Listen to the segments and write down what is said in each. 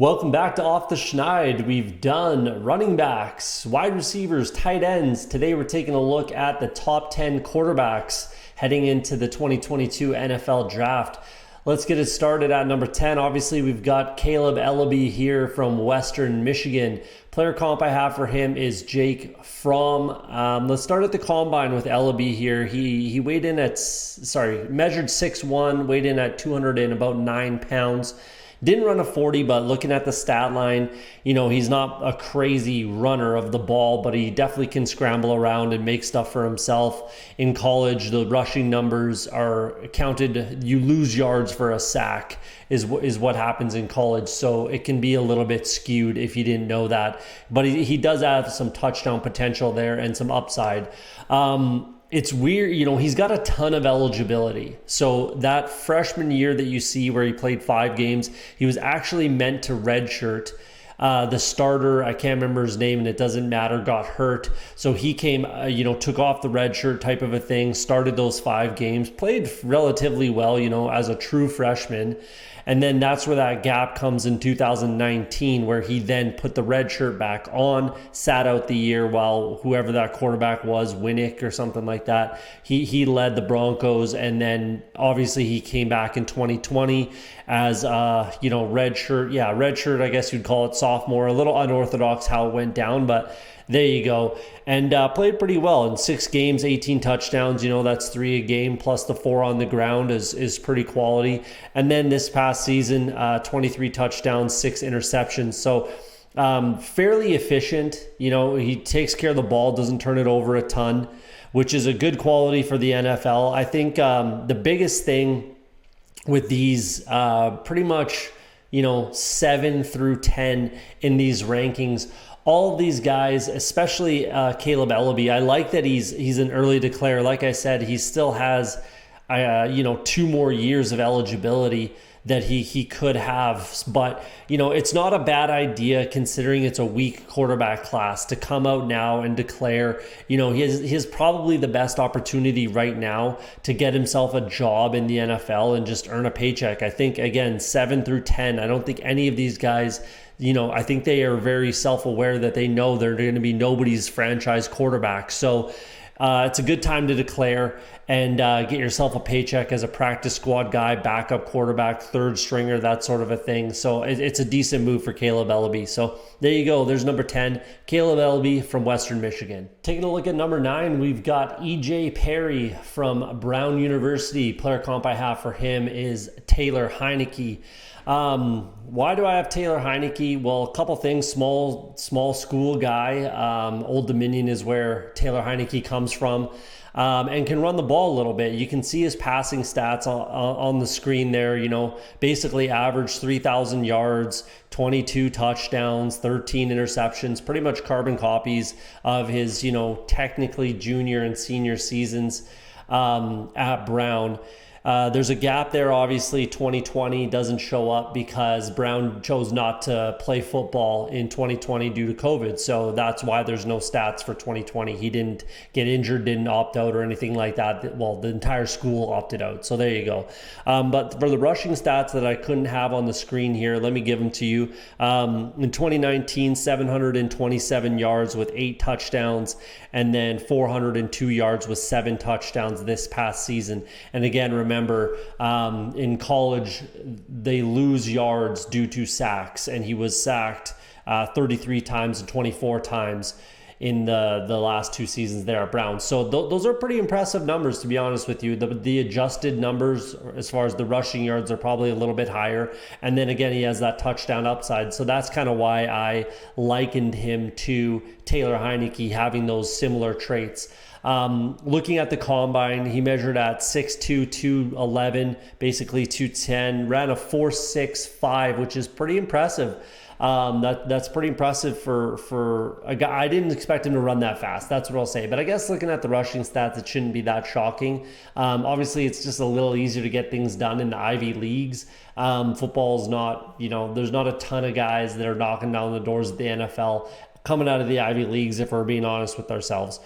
Welcome back to Off The Schneid. We've done running backs, wide receivers, tight ends. Today we're taking a look at the top 10 quarterbacks heading into the 2022 NFL Draft. Let's get it started at number 10. Obviously, we've got Caleb Ellaby here from Western Michigan. Player comp I have for him is Jake Fromm. Let's start at the combine with Ellaby here. He weighed in at, measured 6'1", weighed in at 209 pounds. Didn't run a 40, but looking at the stat line, he's not a crazy runner of the ball, but he definitely can scramble around and make stuff for himself. In college, the rushing numbers are counted. You lose yards for a sack is what happens in college. So it can be a little bit skewed if you didn't know that. But he does have some touchdown potential there and some upside. It's weird, he's got a ton of eligibility. So that freshman year that you see where he played 5 games, he was actually meant to redshirt. The starter, I can't remember his name and it doesn't matter, got hurt. So he came, took off the red shirt type of a thing, started those 5 games, played relatively well, as a true freshman. And then that's where that gap comes in 2019, where he then put the red shirt back on, sat out the year while whoever that quarterback was, Heinicke or something like that, he led the Broncos. And then obviously he came back in 2020 as, red shirt. Yeah, red shirt, I guess you'd call it sophomore. A little unorthodox how it went down, but there you go. And played pretty well in 6 games, 18 touchdowns. That's 3 a game plus the 4 on the ground is pretty quality. And then this past season, 23 touchdowns, 6 interceptions. So fairly efficient. He takes care of the ball, doesn't turn it over a ton, which is a good quality for the NFL. I think the biggest thing with these pretty much, 7 through 10 in these rankings, all of these guys, especially Caleb Ellaby, I like that he's an early declare. Like I said, he still has 2 more years of eligibility that he could have. But it's not a bad idea considering it's a weak quarterback class to come out now and declare. He has probably the best opportunity right now to get himself a job in the NFL and just earn a paycheck. I think again 7 through 10. I don't think any of these guys. I think they are very self-aware that they know they're going to be nobody's franchise quarterback. So it's a good time to declare and get yourself a paycheck as a practice squad guy, backup quarterback, third stringer, that sort of a thing. So it's a decent move for Caleb Ellaby. So there you go. There's number 10, Caleb Ellaby from Western Michigan. Taking a look at number 9, we've got EJ Perry from Brown University. Player comp I have for him is Taylor Heinicke. Why do I have Taylor Heinicke? Well, a couple things. Small school guy. Old Dominion is where Taylor Heinicke comes from, and can run the ball a little bit. You can see his passing stats on the screen there. Basically averaged 3,000 yards, 22 touchdowns, 13 interceptions, pretty much carbon copies of his, technically junior and senior seasons at Brown. There's a gap there, obviously. 2020 doesn't show up because Brown chose not to play football in 2020 due to COVID. So that's why there's no stats for 2020. He didn't get injured, didn't opt out or anything like that. Well, the entire school opted out. So there you go. But for the rushing stats that I couldn't have on the screen here, let me give them to you. In 2019, 727 yards with 8 touchdowns, and then 402 yards with 7 touchdowns this past season. And again, remember, in college, they lose yards due to sacks, and he was sacked 33 times and 24 times in the last 2 seasons there at Brown. So those are pretty impressive numbers, to be honest with you. The adjusted numbers as far as the rushing yards are probably a little bit higher. And then again, he has that touchdown upside. So that's kind of why I likened him to Taylor Heinicke, having those similar traits. Looking at the combine, he measured at 6'2", 211, basically 210, ran a 4.65, which is pretty impressive. That's pretty impressive for a guy. I didn't expect him to run that fast. That's what I'll say. But I guess looking at the rushing stats, it shouldn't be that shocking. Obviously, it's just a little easier to get things done in the Ivy Leagues. Football's not, there's not a ton of guys that are knocking down the doors of the NFL coming out of the Ivy Leagues, if we're being honest with ourselves.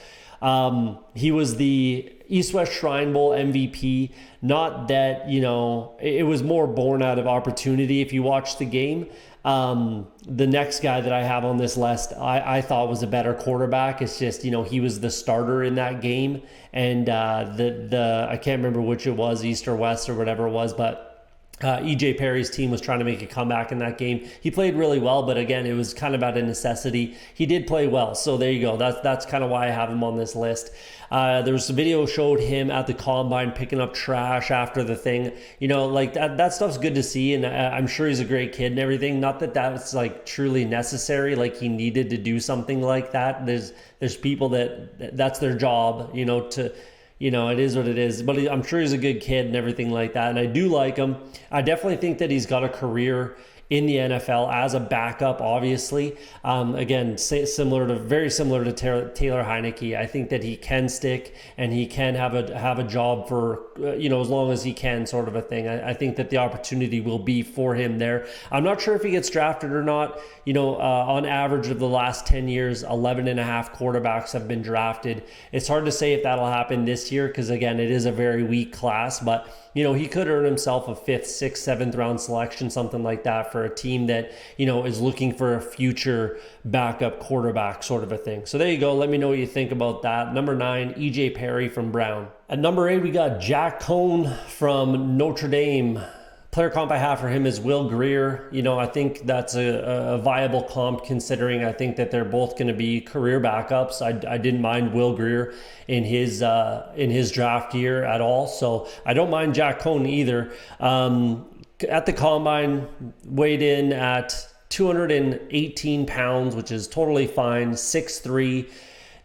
He was the East-West Shrine Bowl MVP. Not that, it was more born out of opportunity if you watch the game. The next guy that I have on this list, I thought was a better quarterback. It's just, he was the starter in that game. And I can't remember which it was, East or West or whatever it was, but EJ Perry's team was trying to make a comeback in that game. He played really well, but again, it was kind of out of necessity. He did play well, so there you go. That's kind of why I have him on this list. There's a video showed him at the combine picking up trash after the thing. Like that stuff's good to see, and I'm sure he's a great kid and everything. Not that that's like truly necessary, like he needed to do something like that. There's people that's their job, it is what it is, but I'm sure he's a good kid and everything like that. And I do like him. I definitely think that he's got a career in the NFL as a backup, obviously. Again, very similar to Taylor Heinicke. I think that he can stick and he can have a job for, as long as he can, sort of a thing. I think that the opportunity will be for him there. I'm not sure if he gets drafted or not. On average of the last 10 years, 11 and a half quarterbacks have been drafted. It's hard to say if that'll happen this year because, again, it is a very weak class, but he could earn himself a 5th, 6th, 7th round selection, something like that for a team that, is looking for a future backup quarterback sort of a thing. So there you go. Let me know what you think about that. Number 9, EJ Perry from Brown. At number 8, we got Jack Cohn from Notre Dame. Player comp I have for him is Will Grier. I think that's a viable comp considering I think that they're both going to be career backups. I didn't mind Will Grier in his draft year at all, so I don't mind Jack Cohn either. At the combine, weighed in at 218 pounds, which is totally fine. 6'3",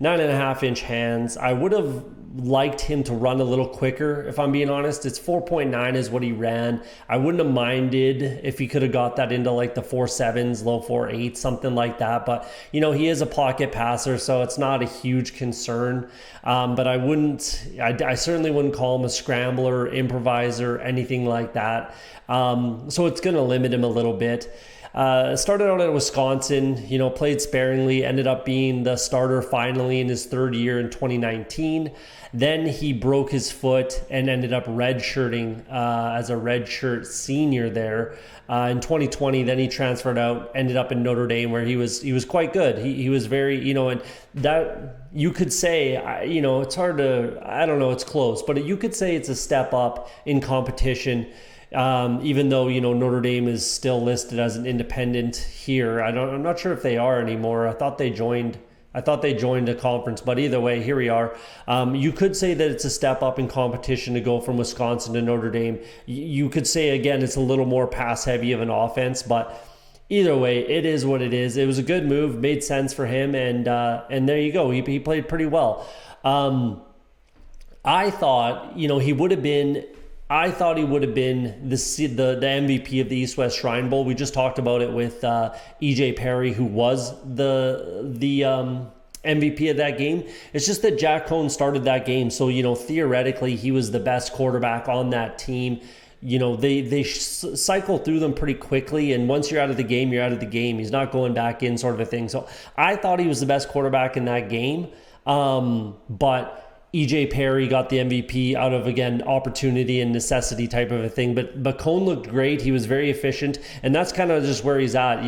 9.5-inch hands. I would have liked him to run a little quicker, if I'm being honest. It's 4.9 is what he ran. I wouldn't have minded if he could have got that into like the 4.7s, low 4.8, something like that. But, he is a pocket passer, so it's not a huge concern. But I certainly wouldn't call him a scrambler, improviser, anything like that. So it's going to limit him a little bit. Started out at Wisconsin, played sparingly, ended up being the starter finally in his 3rd year in 2019. Then he broke his foot and ended up redshirting as a redshirt senior there in 2020. Then he transferred out, ended up in Notre Dame where he was quite good. He was very, and that you could say, it's hard to, I don't know, it's close, but you could say it's a step up in competition. Even though, Notre Dame is still listed as an independent here. I'm not sure if they are anymore. I thought they joined a conference, but either way, here we are. You could say that it's a step up in competition to go from Wisconsin to Notre Dame. You could say, again, it's a little more pass heavy of an offense, but either way, it is what it is. It was a good move, made sense for him, and there you go. He played pretty well. I thought he would have been the MVP of the East-West Shrine Bowl. We just talked about it with EJ Perry, who was the MVP of that game. It's just that Jack Cohn started that game, so theoretically he was the best quarterback on that team. They cycle through them pretty quickly, and once you're out of the game, you're out of the game. He's not going back in, sort of a thing. So I thought he was the best quarterback in that game, but EJ Perry got the MVP out of, again, opportunity and necessity type of a thing. But Cohn looked great. He was very efficient. And that's kind of just where he's at.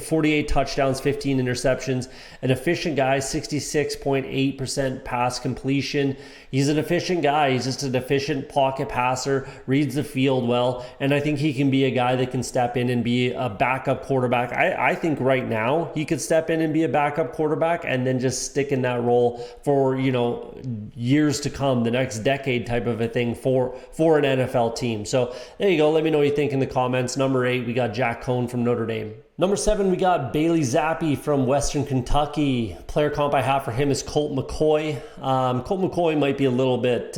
48 touchdowns, 15 interceptions. An efficient guy, 66.8% pass completion. He's an efficient guy. He's just an efficient pocket passer, reads the field well. And I think he can be a guy that can step in and be a backup quarterback. I think right now he could step in and be a backup quarterback and then just stick in that role for, years to come, the next decade type of a thing for an NFL team. So there you go. Let me know what you think in the comments. Number 8, we got Jack Cohn from Notre Dame. Number 7, we got Bailey Zappe from Western Kentucky. Player comp I have for him is Colt McCoy. Colt McCoy might be a little bit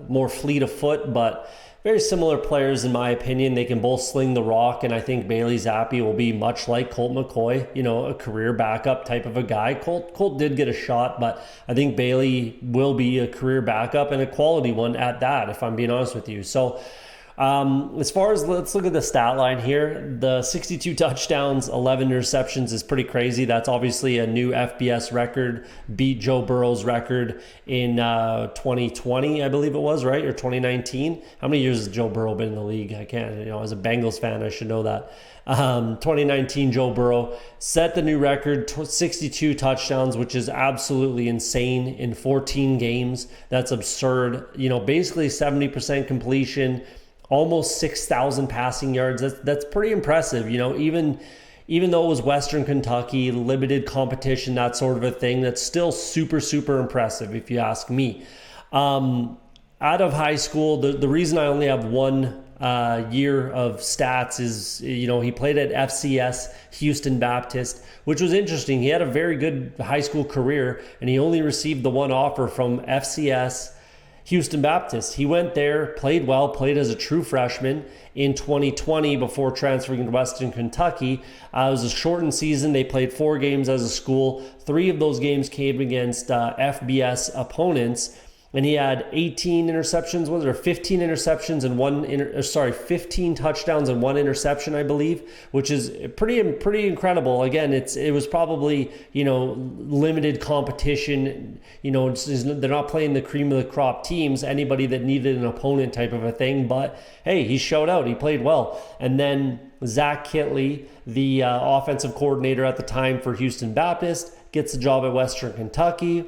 more fleet of foot, but very similar players in my opinion. They can both sling the rock, and I think Bailey Zappe will be much like Colt McCoy, a career backup type of a guy. Colt did get a shot, but I think Bailey will be a career backup and a quality one at that, if I'm being honest with you. So As far as, let's look at the stat line here. The 62 touchdowns, 11 interceptions is pretty crazy. That's obviously a new FBS record, beat Joe Burrow's record in 2020, I believe it was, right? Or 2019. How many years has Joe Burrow been in the league? I can't, as a Bengals fan, I should know that. 2019 Joe Burrow set the new record, 62 touchdowns, which is absolutely insane in 14 games. That's absurd. Basically 70% completion, almost 6,000 passing yards. That's pretty impressive. Even though it was Western Kentucky, limited competition, that sort of a thing, that's still super, super impressive if you ask me. Out of high school, the reason I only have one year of stats is, he played at FCS Houston Baptist, which was interesting. He had a very good high school career, and he only received the one offer from FCS Houston Baptist. He went there, played well, played as a true freshman in 2020 before transferring to Western Kentucky. It was a shortened season. They played 4 games as a school. 3 of those games came against FBS opponents. And he had 18 interceptions, 15 interceptions and 15 touchdowns and 1 interception, I believe, which is pretty incredible. Again, it was probably, limited competition. They're not playing the cream of the crop teams, anybody that needed an opponent type of a thing. But hey, he showed out. He played well. And then Zach Kittley, the offensive coordinator at the time for Houston Baptist, gets a job at Western Kentucky.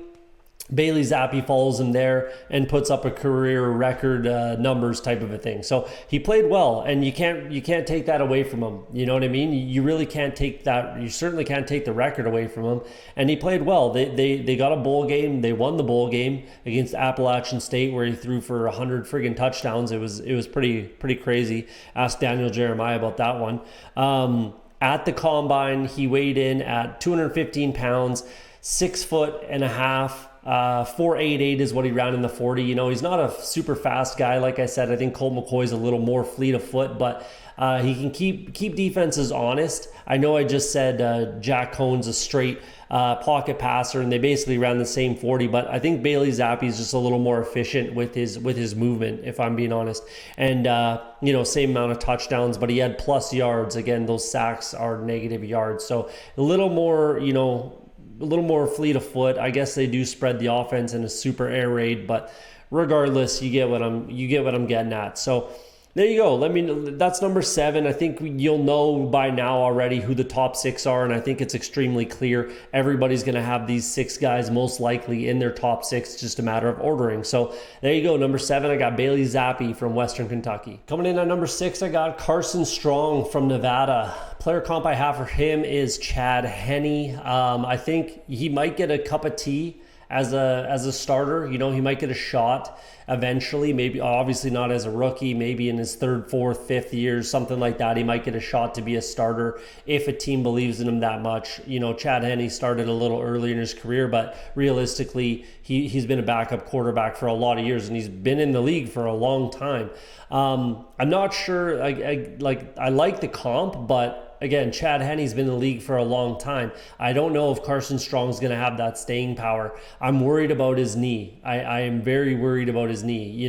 Bailey Zappe follows him there and puts up a career record numbers type of a thing. So he played well, and you can't take that away from him. You know what I mean? You really can't take that. You certainly can't take the record away from him. And he played well. They got a bowl game. They won the bowl game against Appalachian State, where he threw for 100 friggin' touchdowns. It was pretty crazy. Ask Daniel Jeremiah about that one. At the combine, he weighed in at 215 pounds, 6'1.5". 4.88 is what he ran in the 40. He's not a super fast guy. Like I said, I think Colt McCoy's a little more fleet of foot, but he can keep defenses honest. I know I just said Jack Cohn's a straight pocket passer, and they basically ran the same 40, but I think Bailey Zappe is just a little more efficient with his movement, if I'm being honest. And same amount of touchdowns, but he had plus yards. Again, those sacks are negative yards, so a little more fleet of foot. I guess they do spread the offense in a super air raid, but regardless, you get what I'm getting at. So there you go. That's number 7. I think you'll know by now already who the top 6 are, and I think it's extremely clear. Everybody's going to have these 6 guys most likely in their top 6. It's just a matter of ordering. So there you go. Number 7, I got Bailey Zappe from Western Kentucky. Coming in at number 6, I got Carson Strong from Nevada. Player comp I have for him is Chad Henne. I think he might get a cup of tea as a starter. He might get a shot eventually, maybe obviously not as a rookie, maybe in his 3rd, 4th, 5th year, something like that. He might get a shot to be a starter if a team believes in him that much. Chad Henne started a little early in his career, but realistically, he's been a backup quarterback for a lot of years, and he's been in the league for a long time. I'm not sure. I like the comp, but again, Chad Henne's been in the league for a long time. I don't know if Carson Strong's going to have that staying power. I'm worried about his knee. I am very worried about his knee.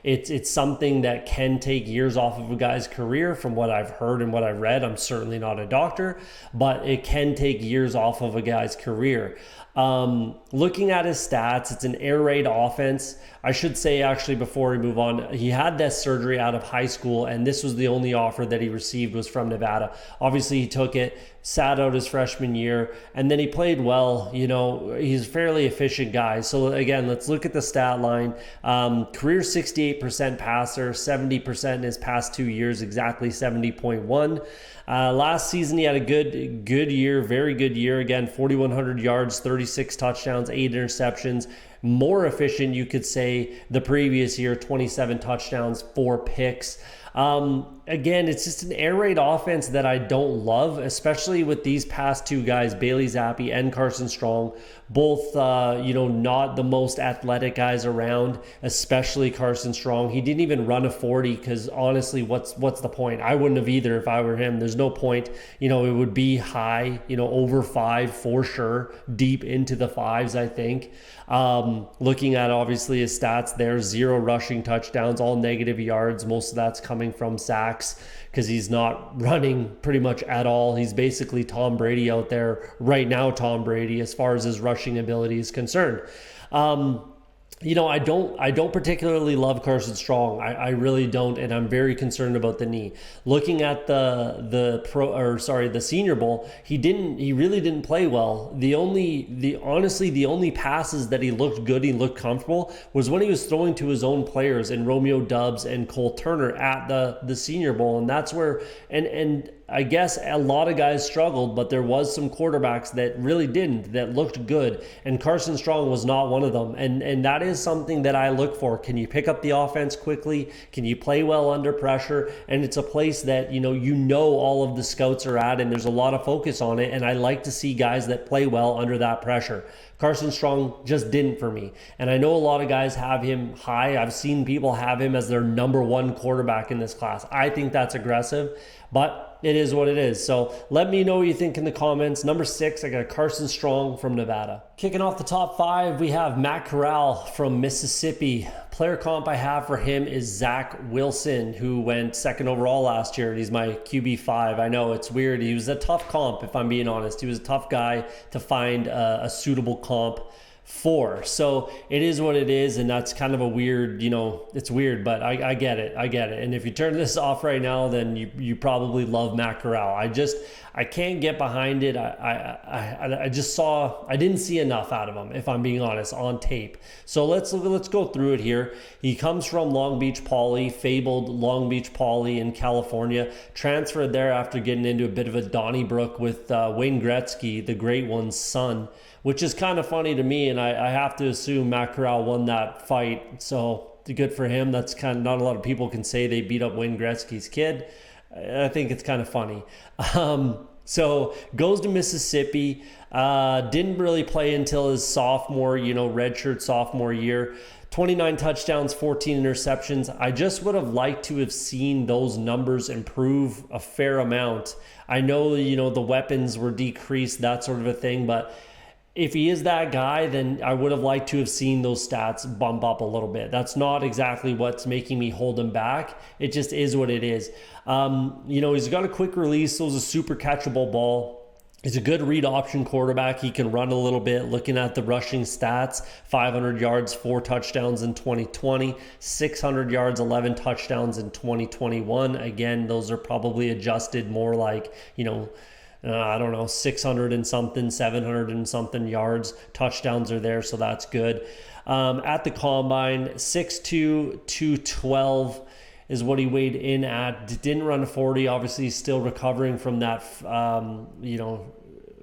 It's something that can take years off of a guy's career, from what I've heard and what I've read. I'm certainly not a doctor, but it can take years off of a guy's career. Looking at his stats, it's an air raid offense. I should say, actually, before we move on, he had that surgery out of high school, and this was the only offer that he received was from Nevada. Obviously, he took it, sat out his freshman year, and then he played well. He's a fairly efficient guy. So again, let's look at the stat line. Career 68% passer, 70% in his past 2 years, exactly 70.1. Last season, he had a good year, very good year. Again, 4,100 yards, 36 touchdowns, 8 interceptions. More efficient, you could say, the previous year, 27 touchdowns, 4 picks. Again, it's just an air raid offense that I don't love, especially with these past 2 guys, Bailey Zappe and Carson Strong, both, not the most athletic guys around, especially Carson Strong. He didn't even run a 40 because honestly, what's the point? I wouldn't have either if I were him. There's no point. It would be high, over 5 for sure, deep into the 5s, I think. Looking at obviously his stats there, 0 rushing touchdowns, all negative yards. Most of that's coming coming from sacks because he's not running pretty much at all. He's basically Tom Brady out there right now, Tom Brady, as far as his rushing ability is concerned. I don't particularly love Carson Strong. I really don't, and I'm very concerned about the knee. Looking at the Senior Bowl, he really didn't play well. The only passes that he looked good, he looked comfortable, was when he was throwing to his own players in Romeo Doubs and Cole Turner at the Senior Bowl, and that's where and I guess a lot of guys struggled, but there was some quarterbacks that really didn't, that looked good, and Carson Strong was not one of them. And that is something that I look for. Can you pick up the offense quickly? Can you play well under pressure? And it's a place that you know all of the scouts are at, and there's a lot of focus on it, and I like to see guys that play well under that pressure. Carson Strong just didn't for me. And I know a lot of guys have him high. I've seen people have him as their number one quarterback in this class. I think that's aggressive, but it is what it is. So let me know what you think in the comments. Number 6, I got Carson Strong from Nevada. Kicking off the top 5, we have Matt Corral from Mississippi. Player comp I have for him is Zach Wilson, who went 2nd overall last year, and he's my QB5. I know it's weird. He was a tough comp, if I'm being honest. He was a tough guy to find a suitable comp for. So it is what it is, and that's kind of a weird, it's weird, but I get it. And if you turn this off right now, then you probably love Matt Corral. I can't get behind it. I didn't see enough out of him, if I'm being honest, on tape. So let's go through it here. He comes from Long Beach Poly, fabled Long Beach Poly in California, transferred there after getting into a bit of a Donnybrook with Wayne Gretzky, the great one's son, which is kind of funny to me, and I have to assume Matt Corral won that fight, so good for him. That's kind of, not a lot of people can say they beat up Wayne Gretzky's kid. I think it's kind of funny. So goes to Mississippi, didn't really play until his sophomore, redshirt sophomore year. 29 touchdowns, 14 interceptions. I just would have liked to have seen those numbers improve a fair amount. I know, the weapons were decreased, that sort of a thing, but if he is that guy, then I would have liked to have seen those stats bump up a little bit. That's not exactly what's making me hold him back. It just is what it is. He's got a quick release, so it's a super catchable ball. He's a good read option quarterback. He can run a little bit. Looking at the rushing stats, 500 yards, 4 touchdowns in 2020, 600 yards, 11 touchdowns in 2021. Again, those are probably adjusted more like, 600 and something, 700 and something yards. Touchdowns are there, so that's good. At the combine, 6'2", 212 is what he weighed in at. Didn't run a 40. Obviously, he's still recovering from that,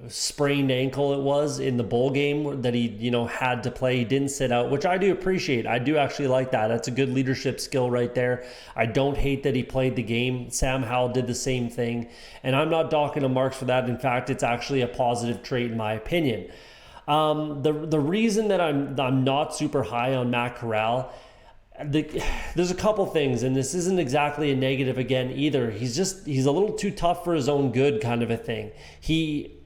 sprained ankle it was in the bowl game that he, had to play. He didn't sit out, which I do appreciate. I do actually like that. That's a good leadership skill right there. I don't hate that he played the game. Sam Howell did the same thing, and I'm not docking him marks for that. In fact, it's actually a positive trait in my opinion. The reason that I'm not super high on Matt Corral, there's a couple things, and this isn't exactly a negative again either. He's a little too tough for his own good kind of a thing. He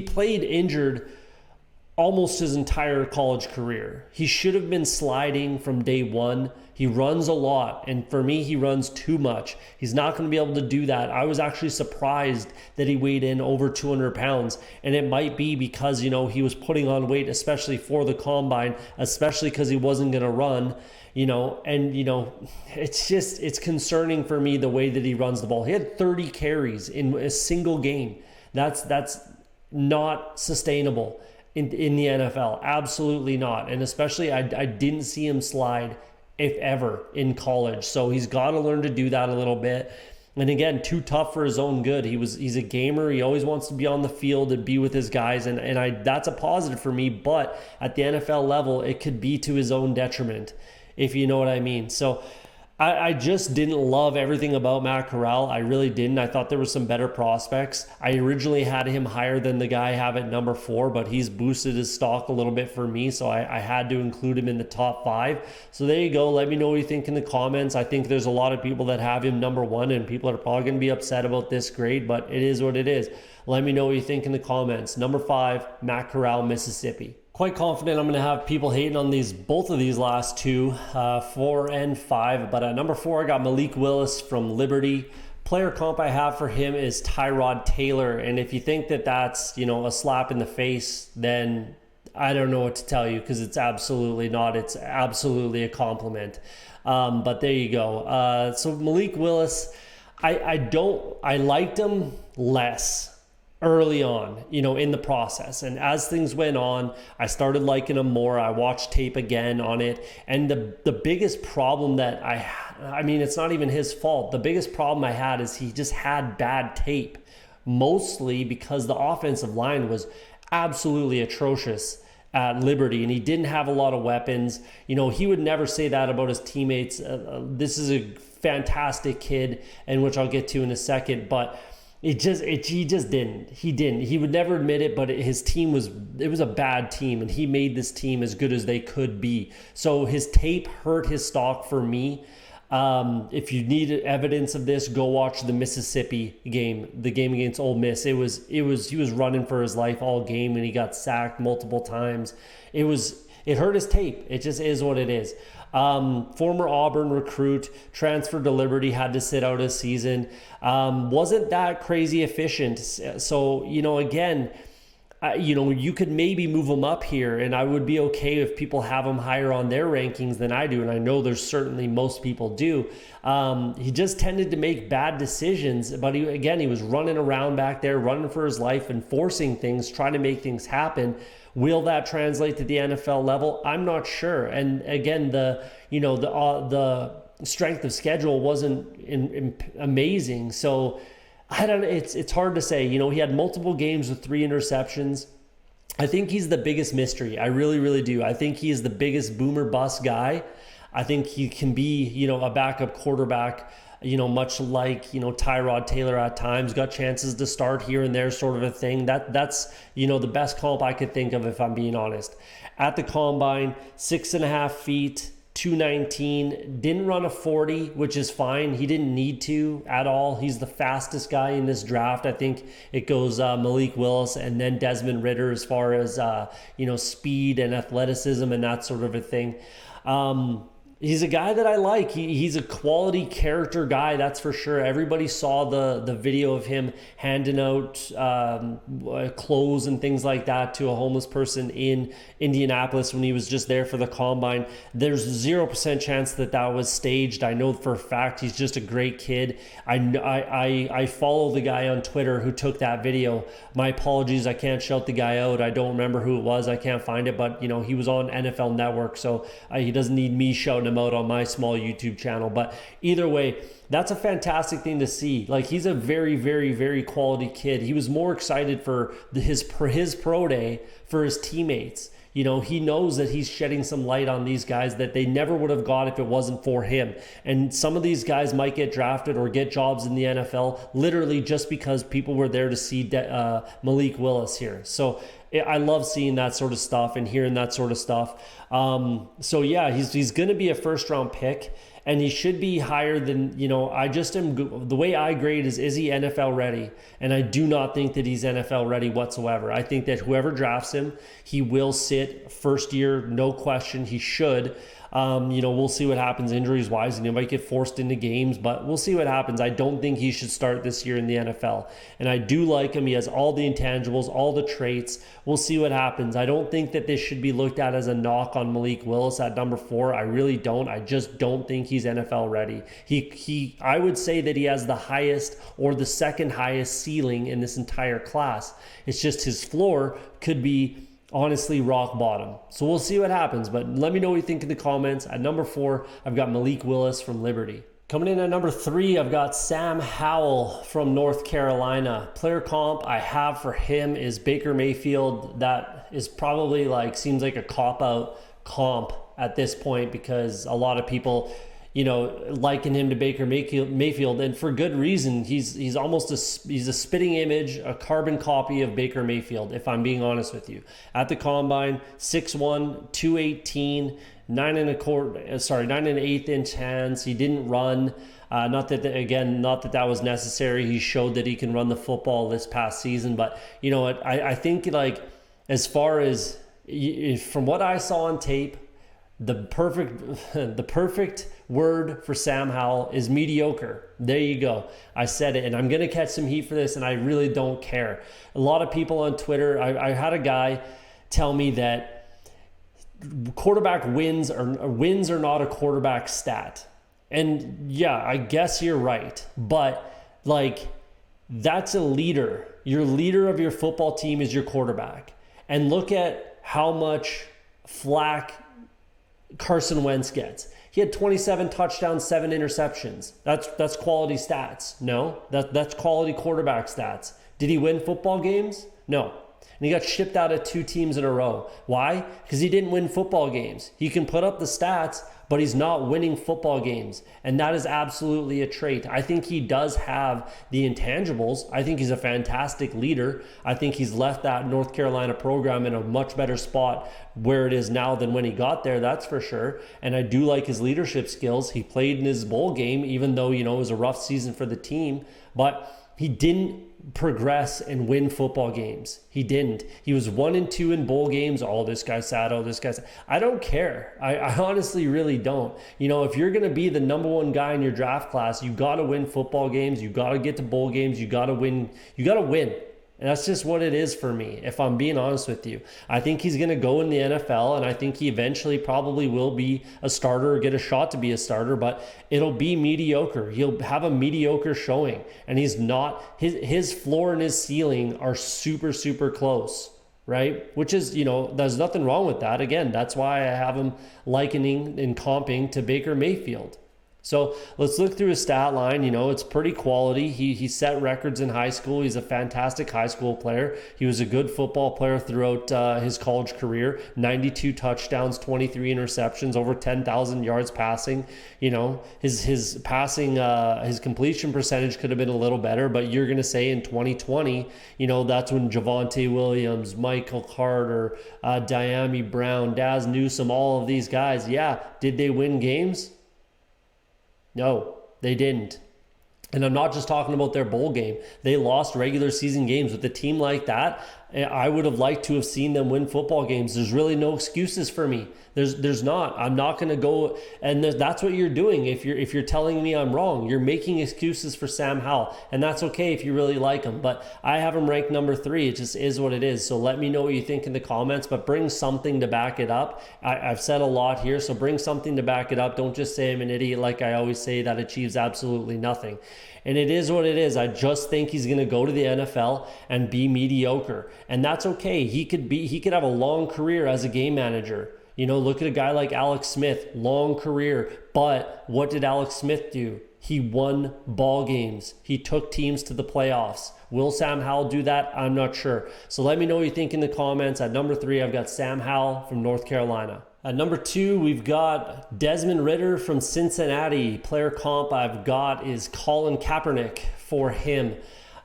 played injured almost his entire college career. He should have been sliding from day one. He runs a lot, and for me, he runs too much. He's not going to be able to do that. I was actually surprised that he weighed in over 200 pounds, and it might be because, he was putting on weight, especially for the combine, especially because he wasn't going to run, it's concerning for me the way that he runs the ball. He had 30 carries in a single game. That's not sustainable in the NFL. Absolutely not. And especially I didn't see him slide, if ever, in college. So he's got to learn to do that a little bit. And again, too tough for his own good. He's a gamer. He always wants to be on the field and be with his guys. And that's a positive for me. But at the NFL level, it could be to his own detriment, if you know what I mean. So I just didn't love everything about Matt Corral. I really didn't. I thought there were some better prospects. I originally had him higher than the guy I have at number 4, but he's boosted his stock a little bit for me, so I had to include him in the top 5. So there you go. Let me know what you think in the comments. I think there's a lot of people that have him number 1, and people are probably going to be upset about this grade, but it is what it is. Let me know what you think in the comments. Number 5, Matt Corral, Mississippi. Quite confident I'm going to have people hating on both of these last two, 4 and 5. But at number 4, I got Malik Willis from Liberty. Player comp I have for him is Tyrod Taylor. And if you think that that's, a slap in the face, then I don't know what to tell you, because it's absolutely not. It's absolutely a compliment. But there you go. So Malik Willis, I liked him less early on, in the process. And as things went on, I started liking him more. I watched tape again on it. And the biggest problem that I mean, it's not even his fault. The biggest problem I had is he just had bad tape, mostly because the offensive line was absolutely atrocious at Liberty, and he didn't have a lot of weapons. He would never say that about his teammates. This is a fantastic kid, and which I'll get to in a second, but he just didn't. He would never admit it, but his team was a bad team, and he made this team as good as they could be. So his tape hurt his stock for me. If you need evidence of this, go watch the Mississippi game, the game against Ole Miss. He was running for his life all game, and he got sacked multiple times. It hurt his tape. It just is what it is. Former Auburn recruit, transferred to Liberty, had to sit out a season. Wasn't that crazy efficient. So, again, you could maybe move him up here, and I would be okay if people have him higher on their rankings than I do, and I know there's certainly most people do. He just tended to make bad decisions, but he was running around back there, running for his life and forcing things, trying to make things happen. Will that translate to the NFL level? I'm not sure. And again, the strength of schedule wasn't amazing, so I don't know. It's hard to say. He had multiple games with 3 interceptions. I think he's the biggest mystery. I really, really do. I think he is the biggest boomer bust guy. I think he can be, a backup quarterback, much like, Tyrod Taylor at times. Got chances to start here and there, sort of a thing. That's the best comp I could think of, if I'm being honest. At the combine, 6.5 feet. 219, didn't run a 40, which is fine. He didn't need to at all. He's the fastest guy in this draft. I think it goes Malik Willis and then Desmond Ritter as far as speed and athleticism and that sort of a thing. He's a guy that I like. He's a quality character guy, that's for sure. Everybody saw the video of him handing out clothes and things like that to a homeless person in Indianapolis when he was just there for the combine. There's 0% chance that was staged. I know for a fact he's just a great kid. I follow the guy on Twitter who took that video. My apologies, I can't shout the guy out. I don't remember who it was. I can't find it, but he was on NFL Network, so he doesn't need me shouting him out on my small YouTube channel. But either way, that's a fantastic thing to see. Like, he's a very, very, very quality kid. He was more excited for his pro day for his teammates. He knows that he's shedding some light on these guys that they never would have got if it wasn't for him. And some of these guys might get drafted or get jobs in the NFL literally just because people were there to see Malik Willis here. So I love seeing that sort of stuff and hearing that sort of stuff. So yeah, he's going to be a first round pick, and he should be higher than, I just am, the way I grade is he NFL ready? And I do not think that he's NFL ready whatsoever. I think that whoever drafts him, he will sit first year, no question. He should. We'll see what happens injuries wise, and he might get forced into games, but we'll see what happens. I don't think he should start this year in the NFL. And I do like him. He has all the intangibles, all the traits. We'll see what happens. I don't think that this should be looked at as a knock on Malik Willis at number 4. I really don't. I just don't think he's NFL ready. I would say that he has the highest or the second highest ceiling in this entire class. It's just his floor could be honestly rock bottom. So we'll see what happens, but let me know what you think in the comments. At number 4, I've got Malik Willis from Liberty. Coming in at number 3, I've got Sam Howell from North Carolina. Player comp I have for him is Baker Mayfield. That is probably seems like a cop-out comp at this point, because a lot of people liken him to Baker Mayfield, and for good reason. He's almost he's a spitting image, a carbon copy of Baker Mayfield, if I'm being honest with you. At the combine, 6'1", 218, 9 1/8 inch hands. He didn't run. Not that was necessary. He showed that he can run the football this past season, but you know what? I think as far as from what I saw on tape, the perfect word for Sam Howell is mediocre. There you go. I said it, and I'm going to catch some heat for this, and I really don't care. A lot of people on Twitter, I had a guy tell me that quarterback wins are not a quarterback stat. And yeah, I guess you're right. But like, that's a leader. Your leader of your football team is your quarterback. And look at how much flack Carson Wentz gets. He had 27 touchdowns, 7 interceptions. That's quality stats. No, that's quality quarterback stats. Did he win football games? No. And he got shipped out of 2 teams in a row. Why? Because he didn't win football games. He can put up the stats, but he's not winning football games. And that is absolutely a trait. I think he does have the intangibles. I think he's a fantastic leader. I think he's left that North Carolina program in a much better spot where it is now than when he got there, that's for sure. And I do like his leadership skills. He played in his bowl game, even though, it was a rough season for the team. But he didn't progress and win football games. He didn't. He was 1-2 in bowl games. Oh, this guy's sad. Oh, this guy's sad. I don't care. I honestly really don't. If you're going to be the number one guy in your draft class, you got to win football games. You got to get to bowl games. You got to win. You got to win. And that's just what it is for me, if I'm being honest with you. I think he's going to go in the NFL, and I think he eventually probably will be a starter or get a shot to be a starter, but it'll be mediocre. He'll have a mediocre showing, and he's not, his floor and his ceiling are super, super close, right? Which is, there's nothing wrong with that. Again, that's why I have him likening and comping to Baker Mayfield. So let's look through his stat line. It's pretty quality. He set records in high school. He's a fantastic high school player. He was a good football player throughout his college career. 92 touchdowns, 23 interceptions, over 10,000 yards passing. His passing, his completion percentage could have been a little better, but you're going to say in 2020, that's when Javonte Williams, Michael Carter, Diami Brown, Daz Newsome, all of these guys, did they win games? No, they didn't. And I'm not just talking about their bowl game. They lost regular season games. With a team like that, I would have liked to have seen them win football games. There's really no excuses for me. There's not. I'm not going to go, and that's what you're doing. If you're telling me I'm wrong, you're making excuses for Sam Howell, and that's okay if you really like him. But I have him ranked number 3. It just is what it is. So let me know what you think in the comments, but bring something to back it up. I've said a lot here, so bring something to back it up. Don't just say I'm an idiot like I always say that achieves absolutely nothing. And it is what it is. I just think he's going to go to the NFL and be mediocre. And that's okay. He could have a long career as a game manager. Look at a guy like Alex Smith, long career. But what did Alex Smith do? He won ball games. He took teams to the playoffs. Will Sam Howell do that? I'm not sure. So let me know what you think in the comments. At number 3, I've got Sam Howell from North Carolina. At number 2, we've got Desmond Ritter from Cincinnati. Player comp I've got is Colin Kaepernick for him.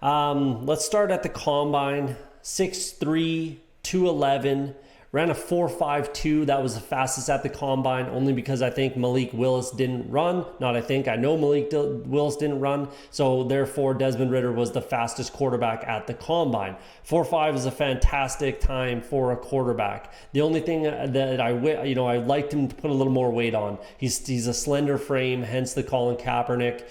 Let's start at the combine. 6'3", 211. Ran a 4.52. That was the fastest at the combine, only because I think Malik Willis didn't run. I know Malik Willis didn't run. So therefore, Desmond Ritter was the fastest quarterback at the combine. 4.5 is a fantastic time for a quarterback. The only thing that I liked him to put a little more weight on. He's a slender frame, hence the Colin Kaepernick.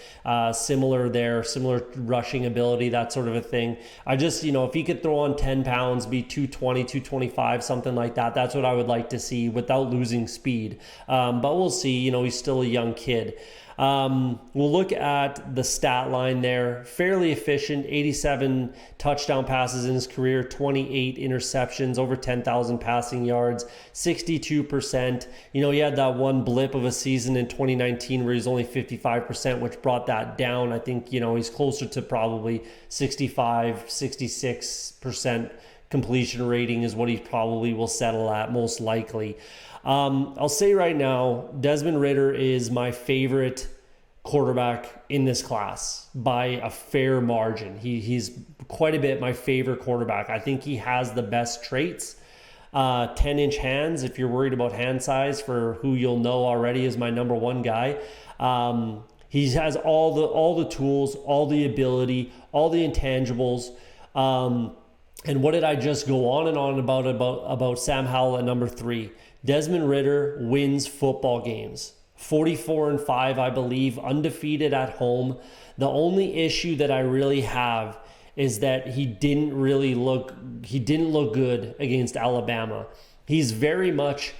Similar rushing ability, that sort of a thing. I just, if he could throw on 10 pounds, be 220, 225, something like that. That's what I would like to see without losing speed. But we'll see. He's still a young kid. We'll look at the stat line there. Fairly efficient, 87 touchdown passes in his career, 28 interceptions, over 10,000 passing yards, 62%. He had that one blip of a season in 2019 where he's only 55%, which brought that down. I think, he's closer to probably 65, 66% completion rating is what he probably will settle at, most likely. I'll say right now, Desmond Ritter is my favorite quarterback in this class by a fair margin. He's quite a bit my favorite quarterback. I think he has the best traits. 10-inch hands, if you're worried about hand size, for who you'll know already is my number 1 guy. He has all the tools, all the ability, all the intangibles. And what did I just go on and on about Sam Howell at number 3? Desmond Ritter wins football games. 44-5, I believe, undefeated at home. The only issue that I really have is that he didn't look good against Alabama. He's very much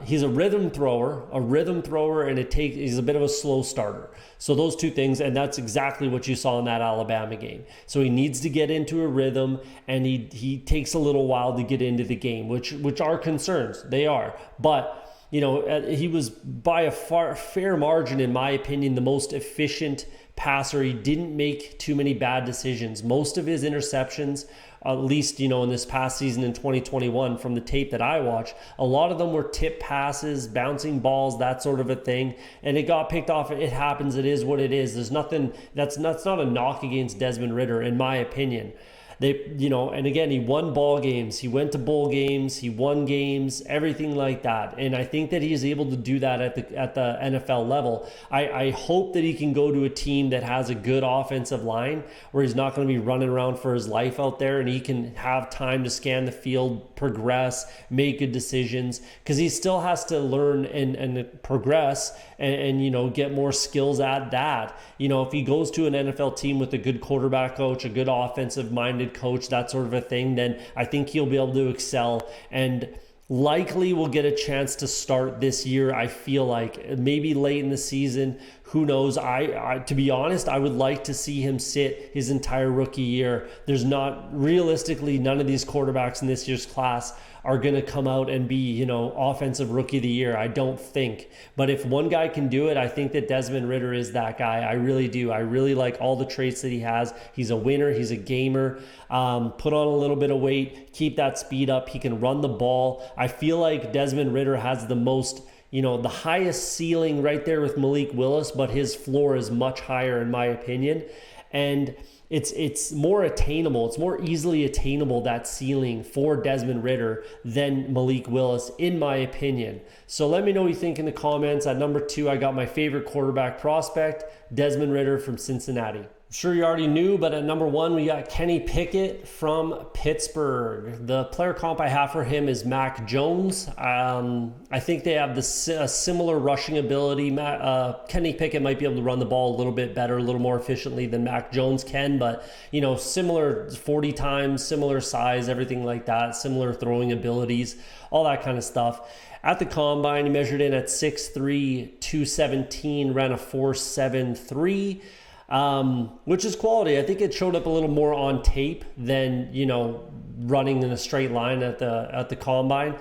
he's a rhythm thrower, and he's a bit of a slow starter. So those two things, and that's exactly what you saw in that Alabama game. So he needs to get into a rhythm, and he takes a little while to get into the game, which are concerns. They are. But he was by a fair margin, in my opinion, the most efficient passer. He didn't make too many bad decisions. Most of his interceptions, at least, in this past season in 2021, from the tape that I watched, a lot of them were tip passes, bouncing balls, that sort of a thing. And it got picked off. It happens. It is what it is. There's nothing, that's not a knock against Desmond Ritter, in my opinion. And again, he won ball games. He went to bowl games. He won games, everything like that. And I think that he is able to do that at the NFL level. I hope that he can go to a team that has a good offensive line where he's not going to be running around for his life out there, and he can have time to scan the field, progress, make good decisions, because he still has to learn and progress and get more skills at that. If he goes to an NFL team with a good quarterback coach, a good offensive minded coach, that sort of a thing, then I think he'll be able to excel and likely will get a chance to start this year. I feel like maybe late in the season, who knows? I to be honest, I would like to see him sit his entire rookie year. There's not, realistically, none of these quarterbacks in this year's class are going to come out and be, offensive rookie of the year. I don't think. But if one guy can do it, I think that Desmond Ritter is that guy. I really do. I really like all the traits that he has. He's a winner. He's a gamer. Put on a little bit of weight. Keep that speed up. He can run the ball. I feel like Desmond Ritter has the most, the highest ceiling right there with Malik Willis, but his floor is much higher, in my opinion. And it's more attainable. It's more easily attainable, that ceiling for Desmond Ritter, than Malik Willis, in my opinion. So let me know what you think in the comments. At number 2, I got my favorite quarterback prospect, Desmond Ritter from Cincinnati. I'm sure you already knew, but at number 1, we got Kenny Pickett from Pittsburgh. The player comp I have for him is Mac Jones. I think they have a similar rushing ability. Kenny Pickett might be able to run the ball a little bit better, a little more efficiently than Mac Jones can, but similar 40 times, similar size, everything like that, similar throwing abilities, all that kind of stuff. At the combine, he measured in at 6'3", 217, ran a 4.73. Which is quality. I think it showed up a little more on tape than, running in a straight line at the combine.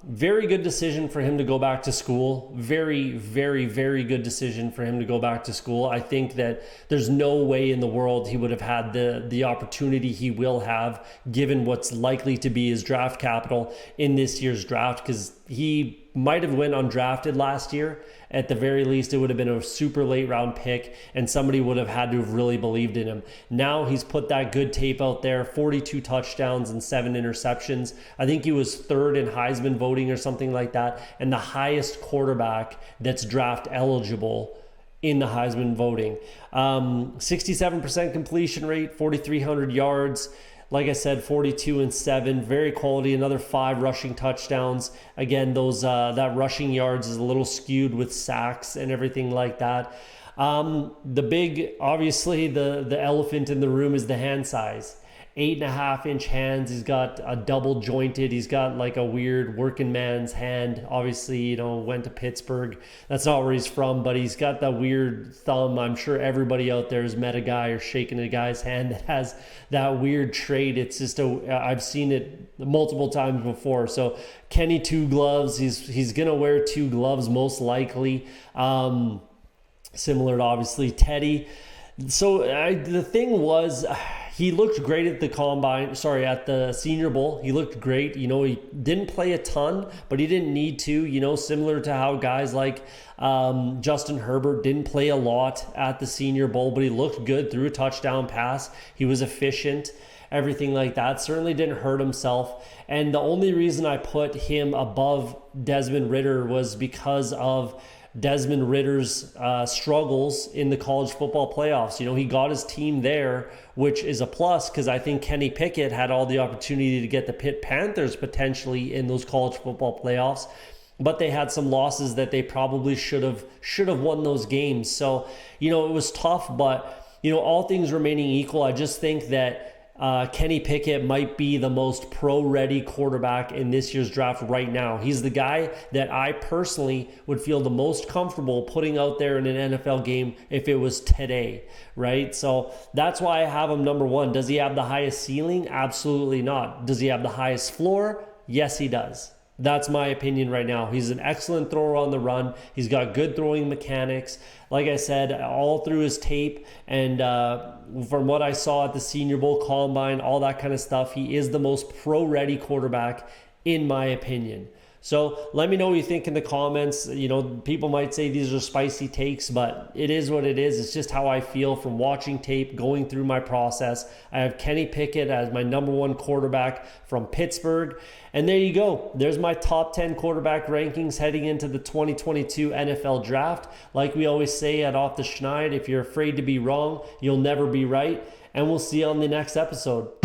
Very good decision for him to go back to school. Very, very, very good decision for him to go back to school. I think that there's no way in the world he would have had the opportunity he will have, given what's likely to be his draft capital in this year's draft, because he might have went undrafted last year. At the very least, it would have been a super late round pick, and somebody would have had to have really believed in him. Now he's put that good tape out there, 42 touchdowns and 7 interceptions. I think he was 3rd in Heisman voting or something like that, and the highest quarterback that's draft eligible in the Heisman voting. 67% completion rate, 4,300 yards. Like I said, 42-7, very quality. Another 5 rushing touchdowns. Again, those that rushing yards is a little skewed with sacks and everything like that. Obviously, the elephant in the room is the hand size. 8.5-inch hands. He's got a double jointed. He's got like a weird working man's hand. Obviously, went to Pittsburgh. That's not where he's from, but he's got that weird thumb. I'm sure everybody out there has met a guy or shaken a guy's hand that has that weird trait. It's just I've seen it multiple times before. So Kenny, 2 gloves. He's gonna wear 2 gloves most likely. Similar to obviously Teddy. So the thing was, he looked great at at the Senior Bowl. He looked great. He didn't play a ton, but he didn't need to, similar to how guys like Justin Herbert didn't play a lot at the Senior Bowl, but he looked good, threw a touchdown pass. He was efficient, everything like that. Certainly didn't hurt himself. And the only reason I put him above Desmond Ritter was because of Desmond Ritter's struggles in the college football playoffs. He got his team there, which is a plus because I think Kenny Pickett had all the opportunity to get the Pitt Panthers potentially in those college football playoffs, but they had some losses that they probably should have won those games. So, it was tough, but, all things remaining equal, I just think that Kenny Pickett might be the most pro-ready quarterback in this year's draft right now. He's the guy that I personally would feel the most comfortable putting out there in an NFL game if it was today, right? So that's why I have him number one. Does he have the highest ceiling? Absolutely not. Does he have the highest floor? Yes, he does. That's my opinion right now. He's an excellent thrower on the run. He's got good throwing mechanics. Like I said, all through his tape and from what I saw at the Senior Bowl Combine, all that kind of stuff, he is the most pro-ready quarterback in my opinion. So let me know what you think in the comments. People might say these are spicy takes, but it is what it is. It's just how I feel from watching tape, going through my process. I have Kenny Pickett as my number one quarterback from Pittsburgh. And there you go. There's my top 10 quarterback rankings heading into the 2022 NFL Draft. Like we always say at Off The Schneid, if you're afraid to be wrong, you'll never be right. And we'll see you on the next episode.